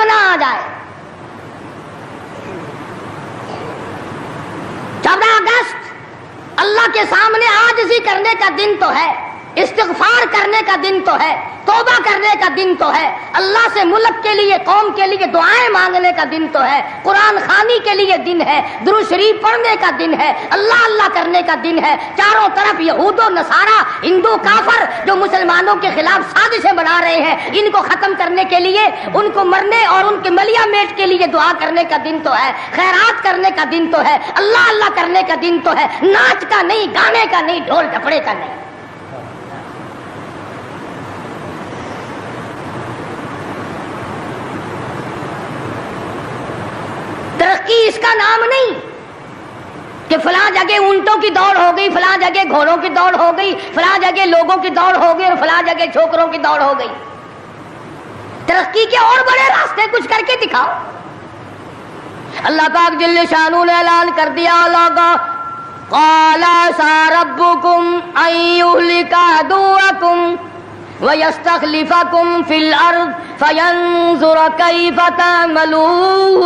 اب نہ آ جائے۔ 14 اگست اللہ کے سامنے عاجزی کرنے کا دن تو ہے، استغفار کرنے کا دن تو ہے، توبہ کرنے کا دن تو ہے، اللہ سے ملک کے لیے، قوم کے لیے دعائیں مانگنے کا دن تو ہے، قرآن خوانی کے لیے دن ہے، درود شریف پڑھنے کا دن ہے، اللہ اللہ کرنے کا دن ہے۔ چاروں طرف یہود و نصارہ، ہندو کافر جو مسلمانوں کے خلاف سازشیں بنا رہے ہیں، ان کو ختم کرنے کے لیے، ان کو مرنے اور ان کے ملیا میٹ کے لیے دعا کرنے کا دن تو ہے، خیرات کرنے کا دن تو ہے، اللہ اللہ کرنے کا دن تو ہے، ناچ کا نہیں، گانے کا نہیں، ڈھول ڈھپڑے کا نہیں۔ ترقی اس کا نام نہیں کہ فلاں جگہ اونٹوں کی دوڑ ہو گئی، فلاں جگہ گھوڑوں کی دوڑ ہو گئی، فلاں جگہ لوگوں کی دوڑ ہو گئی اور فلاں جگہ چھوکروں کی دوڑ ہو گئی۔ ترقی کے اور بڑے راستے کچھ کر کے دکھاؤ۔ اللہ پاک جل شانہ نے اعلان کر دیا، قال عسى ربكم ان يهلك عدوكم وَيَسْتَخْلِفَكُمْ فِي الْأَرْضِ فَيَنْظُرَ كَيْفَ تَعْمَلُونَ۔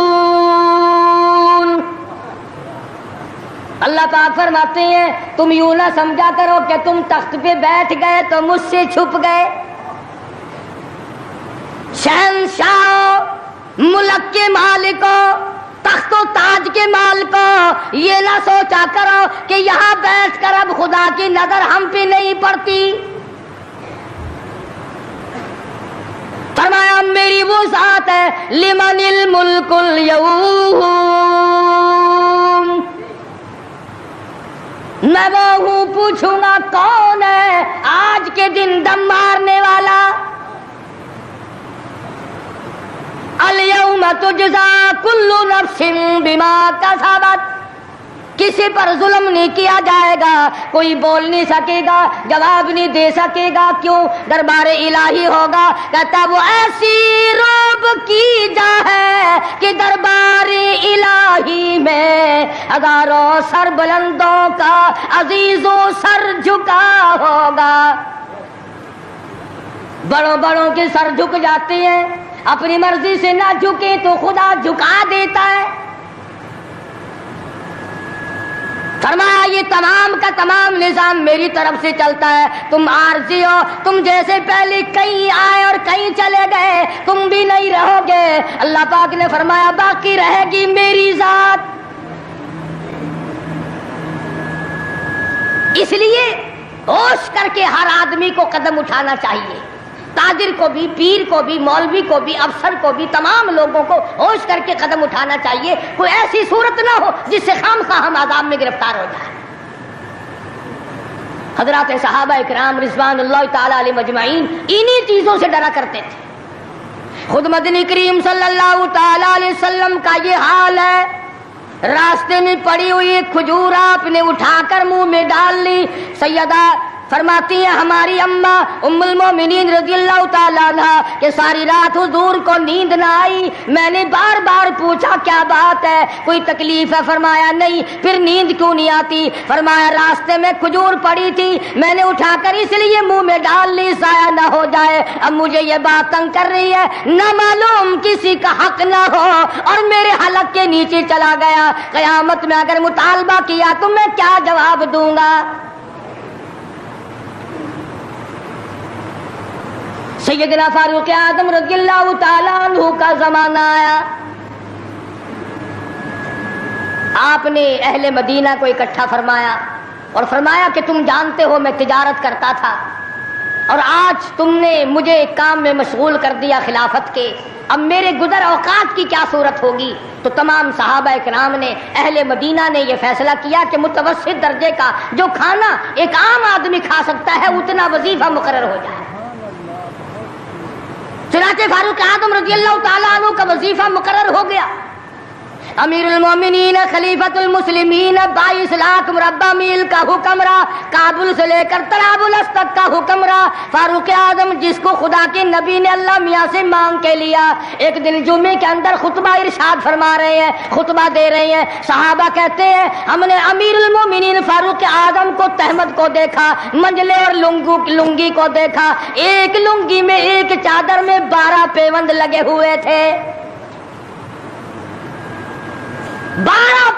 اللہ پاک فرماتے ہیں تم یوں نہ سمجھا کرو کہ تم تخت پہ بیٹھ گئے تو مجھ سے چھپ گئے۔ شہنشاہ، ملک کے مالکوں، تخت و تاج کے مالکوں، یہ نہ سوچا کرو کہ یہاں بیٹھ کر اب خدا کی نظر ہم پہ نہیں پڑتی۔ فرمایا میری وہ ذات ہے، لمن الملک اليوم، میں وہ ہوں، پوچھوں گا کون ہے آج کے دن دم مارنے والا۔ اليوم تجزا کل نفس بما کسبت، کسی پر ظلم نہیں کیا جائے گا، کوئی بول نہیں سکے گا، جواب نہیں دے سکے گا، کیوں؟ دربار الہی ہوگا۔ کہتا وہ ایسی روب کی جا ہے کہ دربار الہی میں ہزاروں سر بلندوں کا عزیزوں سر جھکا ہوگا۔ بڑوں بڑوں کے سر جھک جاتے ہیں، اپنی مرضی سے نہ جھکے تو خدا جھکا دیتا ہے۔ فرمایا یہ تمام کا تمام نظام میری طرف سے چلتا ہے، تم عارضی ہو، تم جیسے پہلے کہیں آئے اور کہیں چلے گئے، تم بھی نہیں رہو گے۔ اللہ پاک نے فرمایا باقی رہے گی میری ذات۔ اس لیے ہوش کر کے ہر آدمی کو قدم اٹھانا چاہیے، تاجر کو بھی، پیر کو بھی، مولوی کو بھی، افسر کو بھی، تمام لوگوں کو ہوش کر کے قدم اٹھانا چاہیے۔ کوئی ایسی صورت نہ ہو جس سے خامخواہ ہم عذاب میں گرفتار ہو جائیں۔ حضرات صحابہ اکرام رضوان اللہ تعالی علیہ مجمعین انہی چیزوں سے ڈرا کرتے تھے۔ خود مدنی کریم صلی اللہ تعالی علیہ وسلم کا یہ حال ہے، راستے میں پڑی ہوئی کھجور آپ نے اٹھا کر منہ میں ڈال لی۔ سیدہ فرماتی ہیں ہماری اماں ام المومنین رضی اللہ تعالیٰ عنہ کہ ساری رات حضور کو نیند نہ آئی، میں نے بار بار پوچھا کیا بات ہے، کوئی تکلیف ہے؟ فرمایا نہیں۔ پھر نیند کیوں نہیں آتی؟ فرمایا راستے میں کھجور پڑی تھی، میں نے اٹھا کر اس لیے منہ میں ڈال لی ضائع نہ ہو جائے، اب مجھے یہ بات تنگ کر رہی ہے، نہ معلوم کسی کا حق نہ ہو اور میرے حلق کے نیچے چلا گیا، قیامت میں اگر مطالبہ کیا تو میں کیا جواب دوں گا؟ سیدنا فاروق اعظم رضی اللہ تعالیٰ عنہ کا زمانہ آیا، آپ نے اہل مدینہ کو اکٹھا فرمایا اور فرمایا کہ تم جانتے ہو میں تجارت کرتا تھا اور آج تم نے مجھے ایک کام میں مشغول کر دیا خلافت کے، اب میرے گزر اوقات کی کیا صورت ہوگی؟ تو تمام صحابہ اکرام نے، اہل مدینہ نے یہ فیصلہ کیا کہ متوسط درجے کا جو کھانا ایک عام آدمی کھا سکتا ہے اتنا وظیفہ مقرر ہو جائے۔ چنانچہ فاروق اعظم رضی اللہ تعالیٰ عنہ کا وظیفہ مقرر ہو گیا۔ امیر المومنین خلیفۃ المسلمین 22 لاکھ مربع میل کا حکمراں، کابل سے لے کر طرابلس تک کا حکمراں، فاروق اعظم جس کو خدا کے نبی نے اللہ میاں سے مانگ کے لیا۔ ایک دن جمعے کے اندر خطبہ ارشاد فرما رہے ہیں، خطبہ دے رہے ہیں، صحابہ کہتے ہیں ہم نے امیر المومنین فاروق اعظم کو تہمت کو دیکھا، منجلے اور لنگی کو دیکھا، ایک لنگی میں ایک چادر میں 12 پیوند لگے ہوئے تھے۔ 12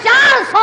400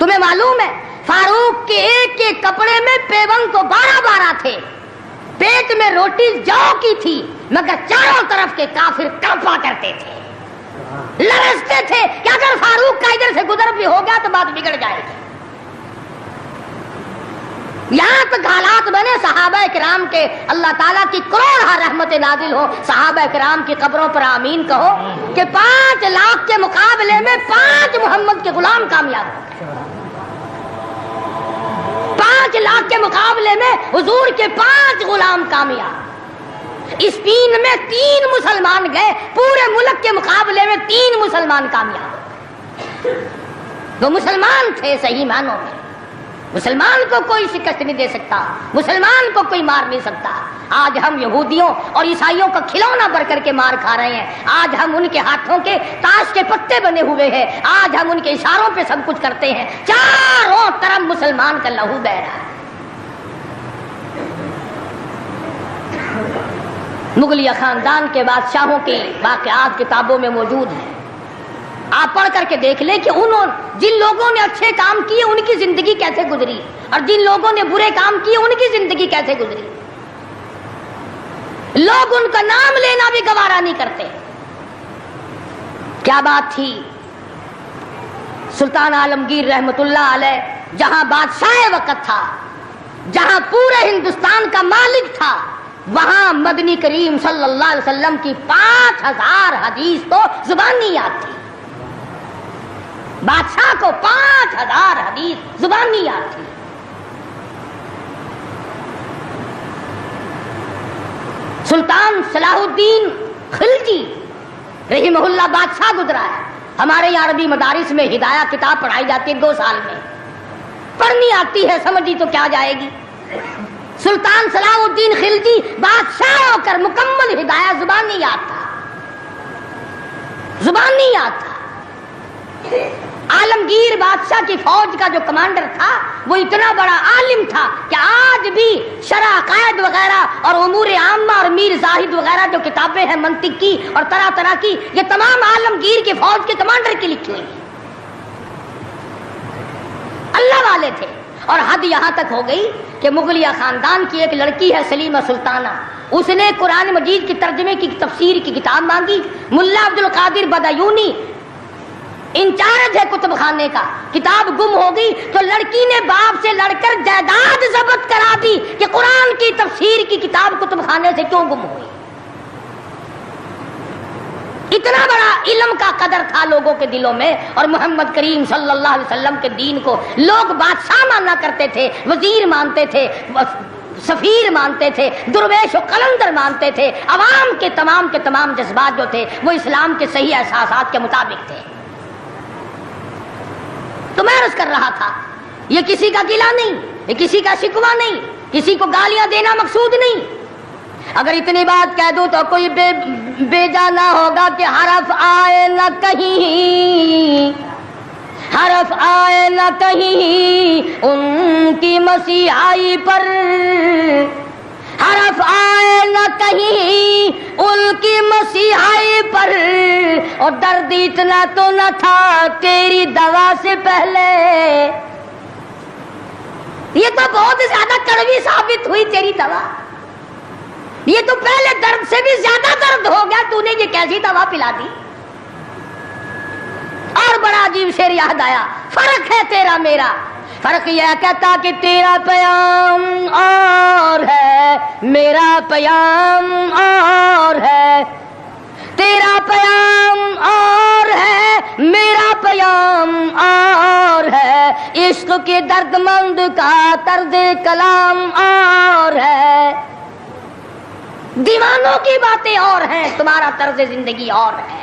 تمہیں معلوم ہے فاروق کے ایک ایک کپڑے میں پیون تو 12 تھے، پیٹ میں روٹی جو کی تھی، مگر چاروں طرف کے کافر کانپا کرتے تھے، لرزتے تھے کہ اگر فاروق کا ادھر سے گزر بھی ہو گیا تو بات بگڑ جائے گی۔ یہاں تک حالات بنے صحابہ کرام کے اللہ تعالیٰ کی کروڑ رحمت نازل ہو، صحابہ کرام کی قبروں پر آمین کہو کہ 5 لاکھ کے مقابلے میں 5 محمد کے غلام کامیاب ہو گئے۔ 5 لاکھ کے مقابلے میں حضور کے 5 غلام کامیاب۔ اسپین میں 3 مسلمان گئے، پورے ملک کے مقابلے میں 3 مسلمان کامیاب۔ وہ مسلمان تھے صحیح معنوں میں، مسلمان کو کوئی شکست نہیں دے سکتا، مسلمان کو کوئی مار نہیں سکتا۔ آج ہم یہودیوں اور عیسائیوں کا کھلونا بن کر کے مار کھا رہے ہیں، آج ہم ان کے ہاتھوں کے تاش کے پتے بنے ہوئے ہیں، آج ہم ان کے اشاروں پہ سب کچھ کرتے ہیں، چاروں طرف مسلمان کا لہو بہہ رہا ہے۔ مغلیہ خاندان کے بادشاہوں کے واقعات کتابوں میں موجود ہیں، آپ پڑھ کر کے دیکھ لیں کہ جن لوگوں نے اچھے کام کیے ان کی زندگی کیسے گزری اور جن لوگوں نے برے کام کیے ان کی زندگی کیسے گزری۔ لوگ ان کا نام لینا بھی گوارا نہیں کرتے۔ کیا بات تھی؟ سلطان عالمگیر رحمت اللہ علیہ جہاں بادشاہ وقت تھا، جہاں پورے ہندوستان کا مالک تھا، وہاں مدنی کریم صلی اللہ علیہ وسلم کی 5000 حدیث تو زبانی یاد تھی۔ بادشاہ کو 5000 حدیث زبانی یاد تھی۔ سلطان صلاح الدین خلجی رحمہ اللہ بادشاہ گزرا ہے، ہمارے یہاں عربی مدارس میں ہدایہ کتاب پڑھائی جاتی ہے 2 سال میں، پڑھنی آتی ہے سمجھی تو کیا جائے گی۔ سلطان صلاح الدین خلجی بادشاہ ہو کر مکمل ہدایہ زبانی یاد تھا، زبانی یاد تھا۔ عالمگیر بادشاہ کی فوج کا جو کمانڈر تھا وہ اتنا بڑا عالم تھا کہ آج بھی شرح عقائد وغیرہ اور امور عامہ اور میر زاہد وغیرہ جو کتابیں ہیں منطق کی اور طرح طرح کی، یہ تمام عالمگیر کی فوج کے کمانڈر کی لکھی ہوئی ہیں۔ اللہ والے تھے، اور حد یہاں تک ہو گئی کہ مغلیہ خاندان کی ایک لڑکی ہے سلیمہ سلطانہ، اس نے قرآن مجید کی ترجمے کی تفسیر کی کتاب مانگی، ملا عبد القادر بدایونی انچارج ہے کتب خانے کا، کتاب گم ہو گئی تو لڑکی نے باپ سے لڑ کر جائیداد ضبط کرا دی کہ قرآن کی تفسیر کی کتاب کتب خانے سے کیوں گم ہوئی۔ اتنا بڑا علم کا قدر تھا لوگوں کے دلوں میں، اور محمد کریم صلی اللہ علیہ وسلم کے دین کو لوگ بادشاہ مانا کرتے تھے، وزیر مانتے تھے، سفیر مانتے تھے، درویش و قلندر مانتے تھے۔ عوام کے تمام جذبات جو تھے وہ اسلام کے صحیح احساسات کے مطابق تھے۔ تو میں عرض کر رہا تھا، یہ کسی کا گلہ نہیں، یہ کسی کا شکوہ نہیں، کسی کو گالیاں دینا مقصود نہیں۔ اگر اتنی بات کہہ دوں تو کوئی بے جانا ہوگا کہ حرف آئے نہ کہیں، حرف آئے نہ کہیں ان کی مسیحائی پر، حرف آئے نہ کہیں ان کی مسیحائی پر، اور درد اتنا تو نہ تھا تیری دوا سے پہلے۔ یہ تو بہت زیادہ کڑوی ثابت ہوئی تیری دوا، یہ تو پہلے درد سے بھی زیادہ درد ہو گیا، تو نے یہ کیسی دوا پلا دی۔ اور بڑا عجیب شعر یاد آیا، فرق ہے تیرا میرا، فرق یہ کہتا کہ تیرا پیام اور ہے میرا پیام اور ہے، تیرا پیام اور ہے میرا پیام اور ہے، عشق کے درد مند کا طرز کلام اور ہے، دیوانوں کی باتیں اور ہیں، تمہارا طرز زندگی اور ہے۔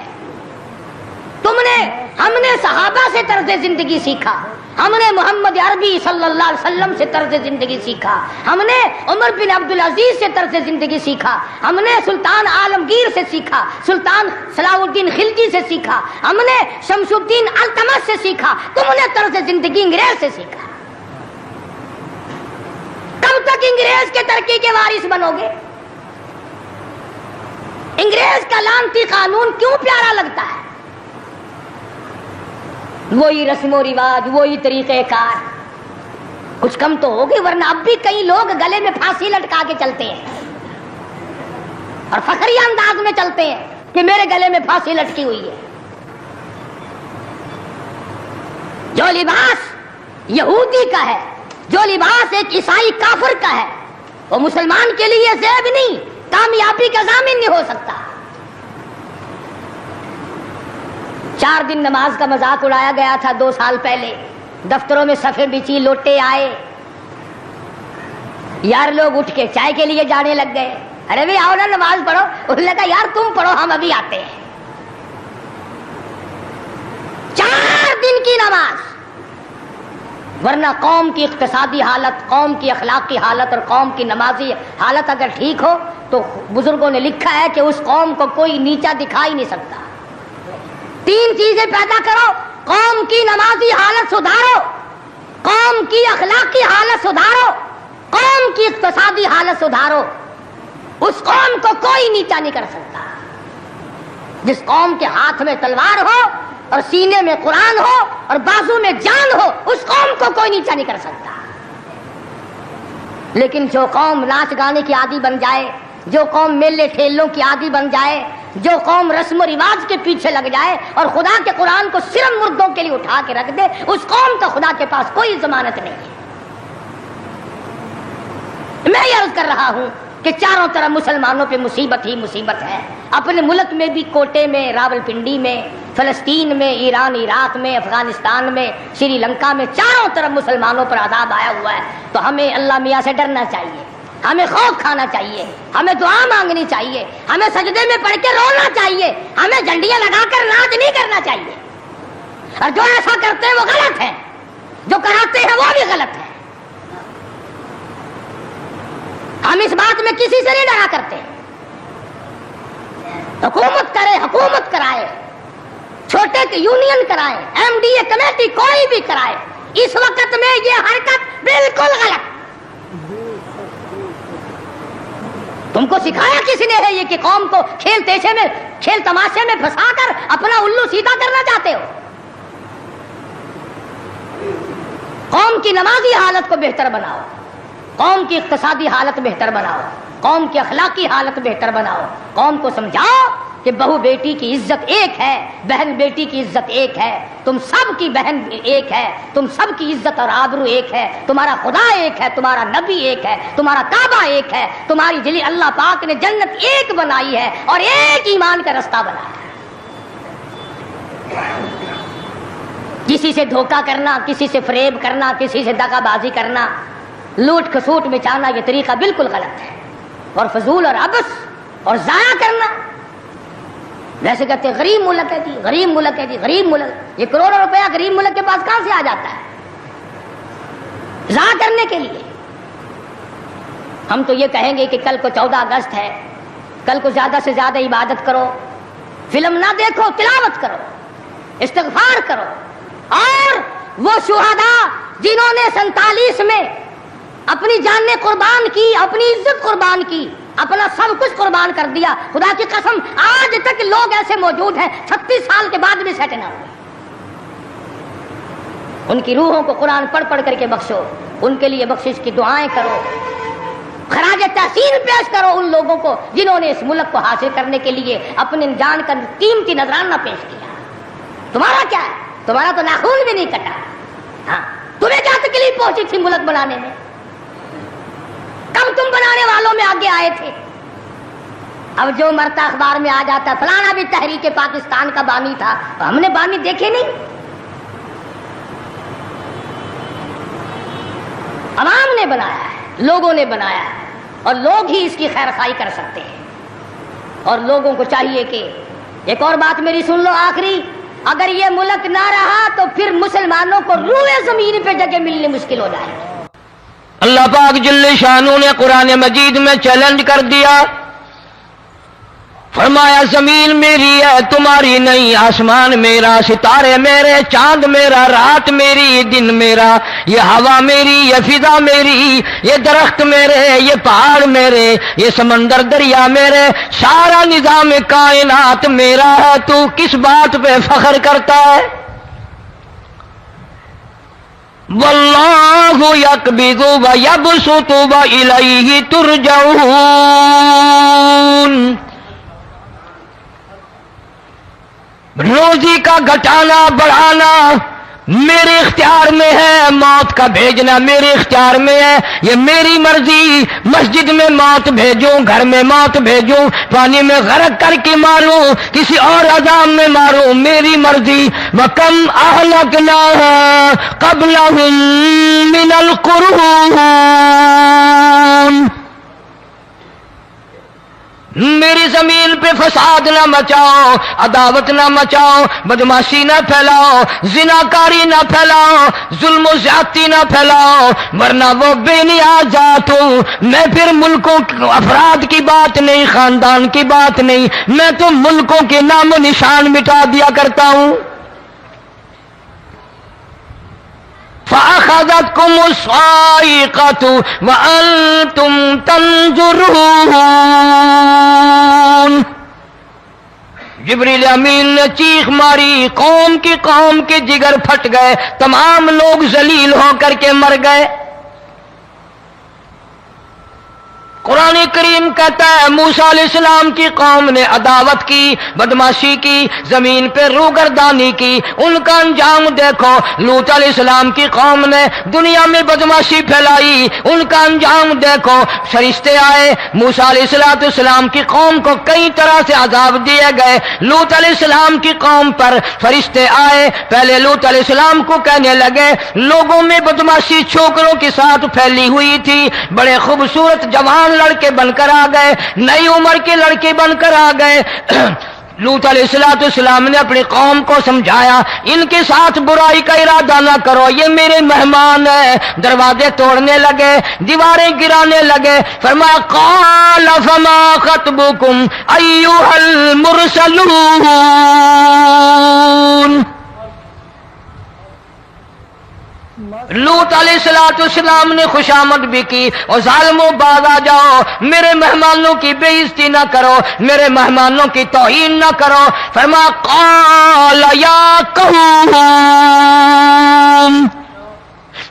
ہم نے صحابہ سے طرز زندگی سیکھا، ہم نے محمد عربی صلی اللہ علیہ وسلم سے طرز زندگی سیکھا، ہم نے عمر بن عبدالعزیز سے طرز زندگی سیکھا، ہم نے سلطان عالمگیر سے سیکھا، سلطان صلاح الدین خلجی سے سیکھا، ہم نے شمس الدین التمش سے سیکھا، تم نے طرز زندگی انگریز سے سیکھا۔ کب تک انگریز کے ترقی کے وارث بنو گے؟ انگریز کا لعنتی قانون کیوں پیارا لگتا ہے؟ وہی رسم و رواج، وہی طریقہ کار، کچھ کم تو ہوگی، ورنہ اب بھی کئی لوگ گلے میں پھانسی لٹکا کے چلتے ہیں اور فخریہ انداز میں چلتے ہیں کہ میرے گلے میں پھانسی لٹکی ہوئی ہے۔ جو لباس یہودی کا ہے، جو لباس ایک عیسائی کافر کا ہے، وہ مسلمان کے لیے زیب نہیں، کامیابی کا ضامن نہیں ہو سکتا۔ 4 دن نماز کا مذاق اڑایا گیا تھا 2 سال پہلے، دفتروں میں صفیں بچی، لوٹے آئے، یار لوگ اٹھ کے چائے کے لیے جانے لگ گئے، ارے بھائی آؤ نا نماز پڑھو، انہوں نے کہا یار تم پڑھو ہم ابھی آتے ہیں۔ 4 دن کی نماز، ورنہ قوم کی اقتصادی حالت، قوم کی اخلاقی حالت اور قوم کی نمازی حالت اگر ٹھیک ہو تو بزرگوں نے لکھا ہے کہ اس قوم کو کوئی نیچا دکھا ہی نہیں سکتا۔ 3 چیزیں پیدا کرو، قوم کی نمازی حالت سدھارو، قوم کی اخلاقی حالت سدھارو، قوم کی اقتصادی حالت سدھارو، اس قوم کو کوئی نیچا نہیں کر سکتا۔ جس قوم کے ہاتھ میں تلوار ہو اور سینے میں قرآن ہو اور بازو میں جان ہو، اس قوم کو کوئی نیچا نہیں کر سکتا۔ لیکن جو قوم ناچ گانے کی عادی بن جائے، جو قوم میلے ٹھیلوں کی عادی بن جائے، جو قوم رسم و رواج کے پیچھے لگ جائے اور خدا کے قرآن کو صرف مردوں کے لیے اٹھا کے رکھ دے، اس قوم کا خدا کے پاس کوئی ضمانت نہیں ہے۔ میں یہ عرض کر رہا ہوں کہ چاروں طرف مسلمانوں پہ مصیبت ہی مصیبت ہے، اپنے ملک میں بھی، کوٹے میں، راولپنڈی میں، فلسطین میں، ایران عراق میں، افغانستان میں، سری لنکا میں، چاروں طرف مسلمانوں پر عذاب آیا ہوا ہے۔ تو ہمیں اللہ میاں سے ڈرنا چاہیے، ہمیں خوف کھانا چاہیے، ہمیں دعا مانگنی چاہیے، ہمیں سجدے میں پڑھ کے رونا چاہیے، ہمیں جھنڈیاں لگا کر ناچ نہیں کرنا چاہیے، اور جو ایسا کرتے ہیں وہ غلط ہے، جو کراتے ہیں وہ بھی غلط ہے۔ ہم اس بات میں کسی سے نہیں ڈرا کرتے، حکومت کرے، حکومت کرائے، چھوٹے یونین کرائے، ایم ڈی اے کمیٹی کوئی بھی کرائے، اس وقت میں یہ حرکت بالکل غلط۔ تم کو سکھایا کس نے ہے یہ کہ قوم کو کھیل تیشے میں، کھیل تماشے میں پھنسا کر اپنا الو سیدھا کرنا چاہتے ہو؟ قوم کی نمازی حالت کو بہتر بناؤ، قوم کی اقتصادی حالت بہتر بناؤ، قوم کی اخلاقی حالت بہتر بناؤ، قوم کو سمجھاؤ کہ بہو بیٹی کی عزت ایک ہے، بہن بیٹی کی عزت ایک ہے، تم سب کی بہن ایک ہے، تم سب کی عزت اور آبرو ایک ہے، تمہارا خدا ایک ہے، تمہارا نبی ایک ہے، تمہارا کعبہ ایک ہے، تمہاری جلی اللہ پاک نے جنت ایک بنائی ہے اور ایک ایمان کا رستہ بنایا ہے۔ کسی سے دھوکہ کرنا، کسی سے فریب کرنا، کسی سے دغا بازی کرنا، لوٹ کھسوٹ مچانا، یہ طریقہ بالکل غلط ہے، اور فضول اور عبث اور ضائع کرنا۔ ویسے کہتے ہیں غریب ملک ہے جی، غریب ملک ہے جی، غریب ملک، یہ کروڑوں روپیہ غریب ملک کے پاس کہاں سے آ جاتا ہے ضائع کرنے کے لیے؟ ہم تو یہ کہیں گے کہ کل کو 14 اگست ہے، کل کو زیادہ سے زیادہ عبادت کرو، فلم نہ دیکھو، تلاوت کرو، استغفار کرو، اور وہ شہداء جنہوں نے 47 میں اپنی جانیں قربان کی، اپنی عزت قربان کی، اپنا سب کچھ قربان کر دیا، خدا کی قسم آج تک لوگ ایسے موجود ہیں 36 سال کے بعد بھی سیٹ نہ ہوئے۔ ان کی روحوں کو قرآن پڑھ پڑھ کر کے بخشو، ان کے لیے بخشش کی دعائیں کرو، خراج تحسین پیش کرو ان لوگوں کو جنہوں نے اس ملک کو حاصل کرنے کے لیے اپنے جان کا قیمتی نذرانہ پیش کیا۔ تمہارا کیا ہے؟ تمہارا تو ناخون بھی نہیں کٹا۔ ہاں، تمہیں کیا تکلیف پہنچی تھی ملک بنانے میں؟ کب تم بنانے والوں میں آگے آئے تھے؟ اب جو مرتا اخبار میں آ جاتا فلانا بھی تحریک پاکستان کا بانی تھا، ہم نے بانی دیکھے نہیں؟ عوام نے بنایا ہے، لوگوں نے بنایا ہے، اور لوگ ہی اس کی خیر خواہی کر سکتے ہیں۔ اور لوگوں کو چاہیے کہ ایک اور بات میری سن لو آخری، اگر یہ ملک نہ رہا تو پھر مسلمانوں کو روئے زمین پہ جگہ ملنی مشکل ہو جائے گی۔ اللہ پاک جل شانہ نے قرآن مجید میں چیلنج کر دیا، فرمایا زمین میری ہے تمہاری نہیں، آسمان میرا، ستارے میرے، چاند میرا، رات میری، دن میرا، یہ ہوا میری، یہ فضا میری، یہ درخت میرے، یہ پہاڑ میرے، یہ سمندر دریا میرے، سارا نظام کائنات میرا ہے، تو کس بات پہ فخر کرتا ہے؟ واللہ یقبض و یبسط و الیہ ترجعون. روزی کا گھٹانا بڑھانا میرے اختیار میں ہے، موت کا بھیجنا میرے اختیار میں ہے، یہ میری مرضی. مسجد میں موت بھیجوں، گھر میں موت بھیجوں، پانی میں غرق کر کے ماروں، کسی اور عذاب میں ماروں، میری مرضی. وَكَمْ أَهْلَكْنَا قَبْلَهُمْ مِنَ الْقُرُونِ. میری زمین پہ فساد نہ مچاؤ، عداوت نہ مچاؤ، بدماشی نہ پھیلاؤ، زناکاری نہ پھیلاؤ، ظلم و زیادتی نہ پھیلاؤ، ورنہ وہ بے نیاز ذات ہوں. میں پھر ملکوں افراد کی بات نہیں، خاندان کی بات نہیں، میں تو ملکوں کے نام و نشان مٹا دیا کرتا ہوں. فَأَخَذَتْكُمُ الصَّاعِقَةُ وَأَنْتُمْ تَنْظُرُونَ. جبریل امین نے چیخ ماری، قوم کے جگر پھٹ گئے، تمام لوگ ذلیل ہو کر کے مر گئے. قرآن کریم کہتا ہے موسیٰ علیہ السلام کی قوم نے عداوت کی، بدماشی کی، زمین پہ روگردانی کی. ان کا انجام دیکھو. لوط علیہ السلام کی قوم نے دنیا میں بدماشی پھیلائی، ان کا انجام دیکھو. فرشتے آئے، موسیٰ علیہ السلام کی قوم کو کئی طرح سے عذاب دیے گئے. لوط علیہ السلام کی قوم پر فرشتے آئے، پہلے لوط علیہ السلام کو کہنے لگے لوگوں میں بدماشی چھوکروں کے ساتھ پھیلی ہوئی تھی، بڑے خوبصورت جوان لڑکے بن کر آ گئے، نئی عمر کے لڑکے بن کر آ گئے. لوط علیہ السلام نے اپنی قوم کو سمجھایا ان کے ساتھ برائی کا ارادہ نہ کرو، یہ میرے مہمان ہیں. دروازے توڑنے لگے، دیواریں گرانے لگے. فرمایا قال فما خطبكم ایھا المرسلون. لوط علیہ السلام نے خوشامد بھی کی، اور ظالموں باز آ جاؤ، میرے مہمانوں کی بے عزتی نہ کرو، میرے مہمانوں کی توہین نہ کرو. فرمایا قال یا قوم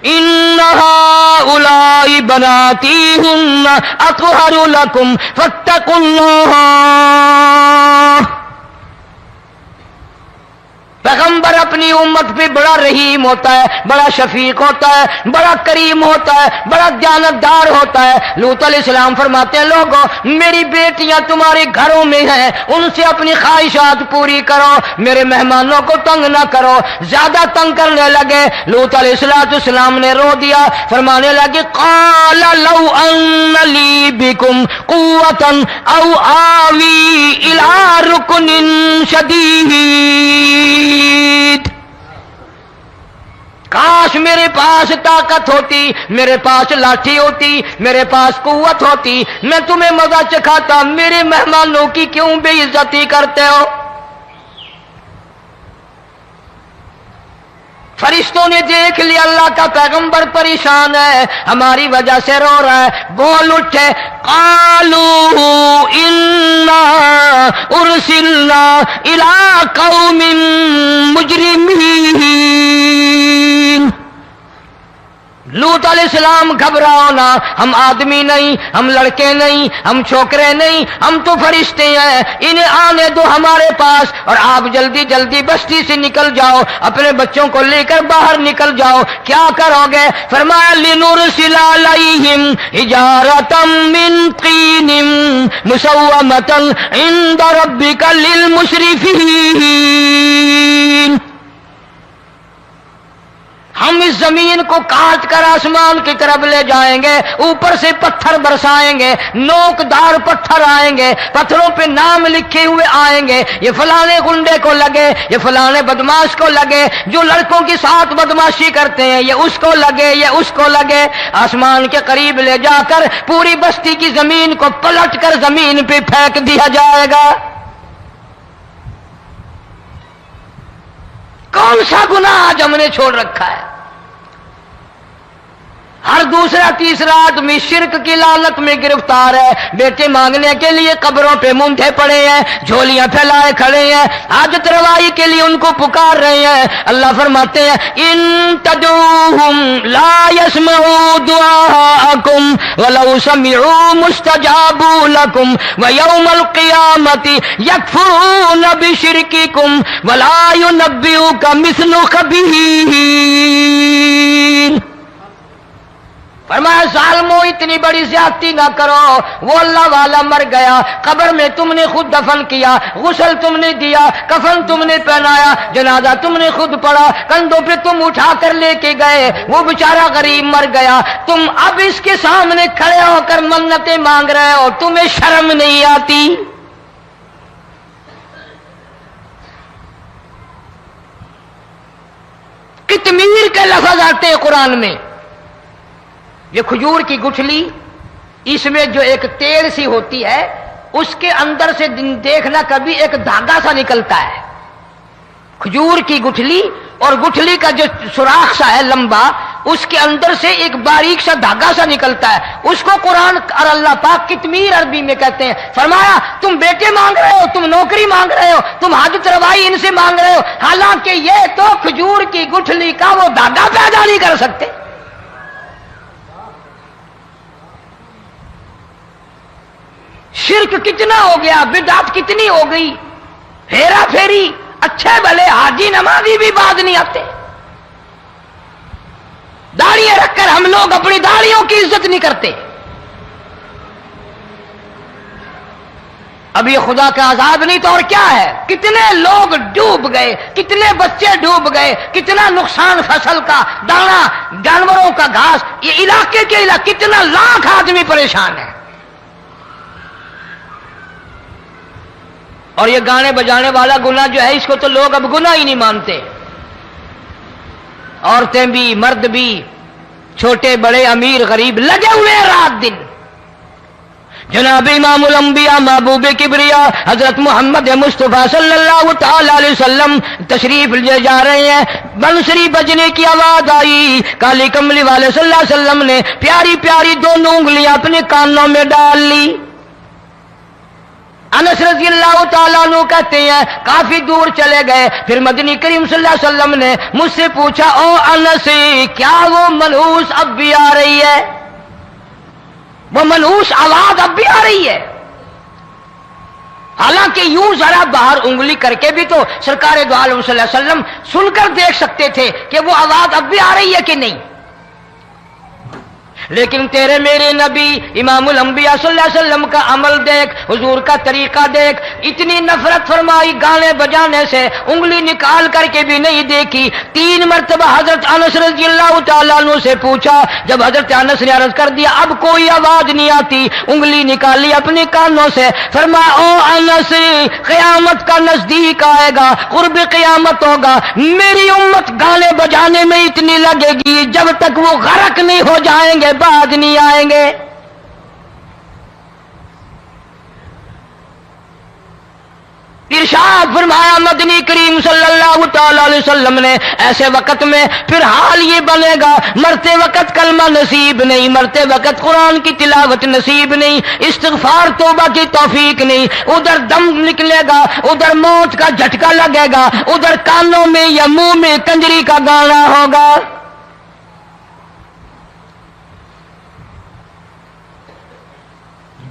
ان هؤلاء بناتی هن اطہر لکم فاتقوا اللہ. پیغمبر اپنی امت پہ بڑا رحیم ہوتا ہے، بڑا شفیق ہوتا ہے، بڑا کریم ہوتا ہے، بڑا دیانتدار ہوتا ہے. لوط علیہ السلام فرماتے ہیں لوگوں میری بیٹیاں تمہارے گھروں میں ہیں، ان سے اپنی خواہشات پوری کرو، میرے مہمانوں کو تنگ نہ کرو. زیادہ تنگ کرنے لگے. لوط علیہ السلام نے رو دیا، فرمانے لگے قال لو ان لی بکم قوة او آوی الى رکن شدید. کاش میرے پاس طاقت ہوتی، میرے پاس لاٹھی ہوتی، میرے پاس قوت ہوتی، میں تمہیں مزہ چکھاتا. میرے مہمانوں کی کیوں بے عزتی کرتے ہو؟ فرشتوں نے دیکھ لیا اللہ کا پیغمبر پریشان ہے، ہماری وجہ سے رو رہا ہے. بول اٹھے قالوا انا ارسلنا الى قوم مجرمین. لوط علیہ السلام گھبراؤ نہ، ہم آدمی نہیں، ہم لڑکے نہیں، ہم چھوکرے نہیں، ہم تو فرشتے ہیں. انہیں آنے دو ہمارے پاس، اور آپ جلدی جلدی بستی سے نکل جاؤ، اپنے بچوں کو لے کر باہر نکل جاؤ. کیا کرو گے؟ فرمایا لنرسل علیہم حجارۃ من طین مسومۃ عند ربک للمسرفین. ہم اس زمین کو کاٹ کر آسمان کی طرف لے جائیں گے، اوپر سے پتھر برسائیں گے، نوکدار پتھر آئیں گے، پتھروں پہ نام لکھے ہوئے آئیں گے، یہ فلانے گنڈے کو لگے، یہ فلانے بدماش کو لگے، جو لڑکوں کے ساتھ بدماشی کرتے ہیں یہ اس کو لگے، یہ اس کو لگے. آسمان کے قریب لے جا کر پوری بستی کی زمین کو پلٹ کر زمین پہ پھینک دیا جائے گا. کون سا گناہ آج ہم نے چھوڑ رکھا ہے؟ ہر دوسرا تیسرا آدمی شرک کی لعنت میں گرفتار ہے. بیٹے مانگنے کے لیے قبروں پہ مونٹھے پڑے ہیں, جھولیاں پھیلائے کھڑے ہیں, حاجت روائی کے لیے ان کو پکار رہے ہیں. اللہ فرماتے ہیں ان تدعوہم لا يسمعوا دعاءکم ولو سمعوا مستجابوا لکم ویوم القیامت یکفرون بشرککم ولا ينبئک مثل خبیر. فرمایا ظالمو اتنی بڑی زیادتی نہ کرو, وہ اللہ والا مر گیا, قبر میں تم نے خود دفن کیا, غسل تم نے دیا, کفن تم نے پہنایا, جنازہ تم نے خود پڑھا, کندھوں پہ تم اٹھا کر لے کے گئے, وہ بیچارہ غریب مر گیا, تم اب اس کے سامنے کھڑے ہو کر منتیں مانگ رہے ہو, تمہیں شرم نہیں آتی؟ قطمیر کے لفظ آتے ہیں قرآن میں. یہ کھجور کی گٹھلی, اس میں جو ایک تیل سی ہوتی ہے, اس کے اندر سے دیکھنا کبھی ایک دھاگا سا نکلتا ہے. کھجور کی گٹھلی, اور گٹھلی کا جو سوراخ سا ہے لمبا, اس کے اندر سے ایک باریک سا دھاگا سا نکلتا ہے. اس کو قرآن اور اللہ پاک قطمیر عربی میں کہتے ہیں. فرمایا تم بیٹے مانگ رہے ہو, تم نوکری مانگ رہے ہو, تم حاجت روائی ان سے مانگ رہے ہو, حالانکہ یہ تو کھجور کی گٹھلی کا وہ دھاگا پیدا نہیں کر سکتے. شرک کتنا ہو گیا, بدعت کتنی ہو گئی, ہیرا پھیری. اچھے بھلے حاجی نمازی بھی بعد نہیں آتے. داڑیاں رکھ کر ہم لوگ اپنی داڑیوں کی عزت نہیں کرتے. اب یہ خدا کا عذاب نہیں تو اور کیا ہے؟ کتنے لوگ ڈوب گئے, کتنے بچے ڈوب گئے, کتنا نقصان فصل کا, دانا, جانوروں کا گھاس, یہ علاقے کے علاقے کتنا لاکھ آدمی پریشان ہے. اور یہ گانے بجانے والا گناہ جو ہے, اس کو تو لوگ اب گناہ ہی نہیں مانتے. عورتیں بھی, مرد بھی, چھوٹے بڑے, امیر غریب لگے ہوئے ہیں رات دن. جناب امام الانبیاء محبوب کبریا حضرت محمد مصطفیٰ صلی اللہ تعالی علیہ وسلم تشریف لے جا رہے ہیں. بنسری بجنے کی آواز آئی, کالی کملی والے صلی اللہ علیہ وسلم نے پیاری پیاری دونوں انگلیاں اپنے کانوں میں ڈال لی. انس رضی اللہ تعالیٰ عنہ کہتے ہیں کافی دور چلے گئے, پھر مدنی کریم صلی اللہ علیہ وسلم نے مجھ سے پوچھا, او انس کیا وہ منحوس اب بھی آ رہی ہے؟ وہ منحوس آواز اب بھی آ رہی ہے؟ حالانکہ یوں ذرا باہر انگلی کر کے بھی تو سرکار دو عالم صلی اللہ علیہ وسلم سن کر دیکھ سکتے تھے کہ وہ آواز اب بھی آ رہی ہے کہ نہیں. لیکن تیرے میرے نبی امام الانبیاء صلی اللہ علیہ وسلم کا عمل دیکھ, حضور کا طریقہ دیکھ. اتنی نفرت فرمائی گانے بجانے سے, انگلی نکال کر کے بھی نہیں دیکھی. 3 مرتبہ حضرت انس رضی اللہ تعالیٰ عنہ سے پوچھا, جب حضرت انس نے عرض کر دیا اب کوئی آواز نہیں آتی, انگلی نکالی اپنے کانوں سے. فرمایا او انس, قیامت کا نزدیک آئے گا, قرب قیامت ہوگا, میری امت گانے بجانے میں اتنی لگے گی جب تک وہ غرق نہیں ہو جائیں گے بعد نہیں آئیں گے. ارشاد فرمایا مدنی کریم صلی اللہ تعالی علیہ وسلم نے, ایسے وقت میں پھر حال یہ بنے گا, مرتے وقت کلمہ نصیب نہیں, مرتے وقت قرآن کی تلاوت نصیب نہیں, استغفار توبہ کی توفیق نہیں, ادھر دم نکلے گا, ادھر موت کا جھٹکا لگے گا, ادھر کانوں میں یا منہ میں کنجری کا گانا ہوگا.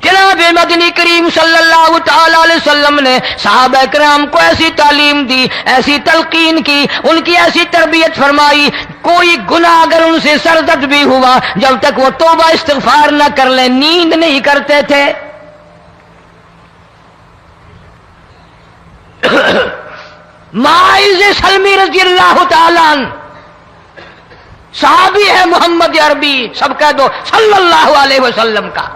جناب مدنی کریم صلی اللہ تعالی علیہ وسلم نے صحابہ کرام کو ایسی تعلیم دی, ایسی تلقین کی, ان کی ایسی تربیت فرمائی, کوئی گناہ اگر ان سے سرزد بھی ہوا جب تک وہ توبہ استغفار نہ کر لیں نیند نہیں کرتے تھے. ماعز سلمی رضی اللہ تعالیٰ عنہ صحابی ہے محمد عربی, سب کہہ دو صلی اللہ علیہ وسلم کا.